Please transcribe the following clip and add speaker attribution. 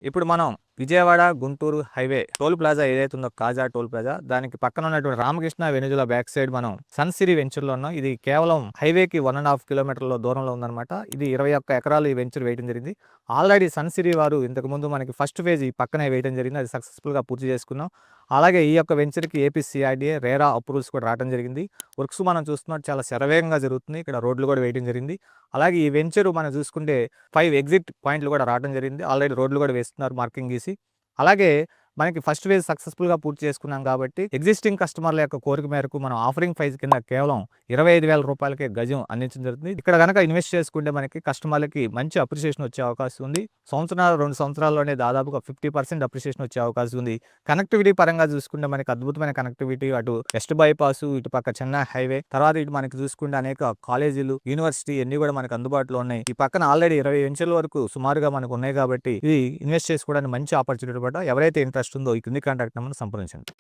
Speaker 1: ఇప్పుడు మనం Vijayawada, Guntur highway toll plaza ఏదైతే ఉందో కాజా టోల్ ప్లాజా దానికి పక్కన ఉన్నటువంటి రామకృష్ణ వెనిజులా బ్యాక్ సైడ్ మనం సన్ సిరీ వెంచర్‌లో ఉన్నాం. ఇది కేవలం హైవేకి 1½ కిలోమీటర్ల దూరంలో ఉందన్నమాట. ఇది 21 ఎకరాలు ఈ వెంచర్ వేయడం జరిగింది. ఆల్రెడీ సన్ సిరీ వారు ఇంతకుముందు మనకి ఫస్ట్ ఫేజ్ ఈ పక్కనే వేయడం జరిగింది. అది సక్సెస్‌ఫుల్‌గా పూర్తి చేసుకున్నాం. అలాగే ఈ యొక్క వెంచర్‌కి ఏపీసీఆర్‌డీఏ, రెరా అప్రూవల్స్ కూడా రావడం జరిగింది. వర్క్స్ మనం చూస్తున్నట్టు చాలా శరవేగంగా జరుగుతుంది. ఇక్కడ రోడ్లు కూడా వేయడం జరిగింది. అలాగే ఈ వెంచర్ మనం చూసుకుంటే 5 ఎగ్జిట్ పాయింట్లు కూడా రావడం జరిగింది. ఆల్రెడీ రోడ్లు కూడా వేస్తున్నారు మార్కింగ్ గీసి. అలాగే మనకి ఫస్ట్ ఫేజ్ సక్సెస్‌ఫుల్‌గా పూర్తి చేసుకున్నాం కాబట్టి ఎగ్జిస్టింగ్ కస్టమర్ల యొక్క కోరిక మేరకు మనం ఆఫరింగ్ ప్రైస్ కింద కేవలం 25,000 రూపాయలకే గజం అందించడం జరుగుతుంది. ఇక్కడ గనక ఇన్వెస్ట్ చేసుకుంటే మనకి కస్టమర్లకి మంచి అప్రిషియేషన్ వచ్చే అవకాశం ఉంది. 2 సంవత్సరాల్లోనే దాదాపుగా 50% అప్రిషియేషన్ వచ్చే అవకాశం ఉంది. కనెక్టివిటీ పరంగా చూసుకుంటే మనకి అద్భుతమైన కనెక్టివిటీ అటు వెస్ట్ బైపాస్, ఇటు పక్క చెన్నై హైవే, తర్వాత ఇటు మనకి చూసుకుంటే అనేక కాలేజీలు, యూనివర్సిటీ అన్ని కూడా మనకు అందుబాటులో ఉన్నాయి. ఈ పక్కన ఆల్రెడీ 20 వెంచర్ల వరకు సుమారుగా మనకు ఉన్నాయి కాబట్టి ఇది ఇన్వెస్ట్ చేసుకోవడానికి మంచి ఆపర్చునిటీ. ఎవరైతే ఇంట్రెస్ట్ ఉందో ఈ కింది కాంటాక్ట్ నెంబర్‌ని సంప్రదించండి.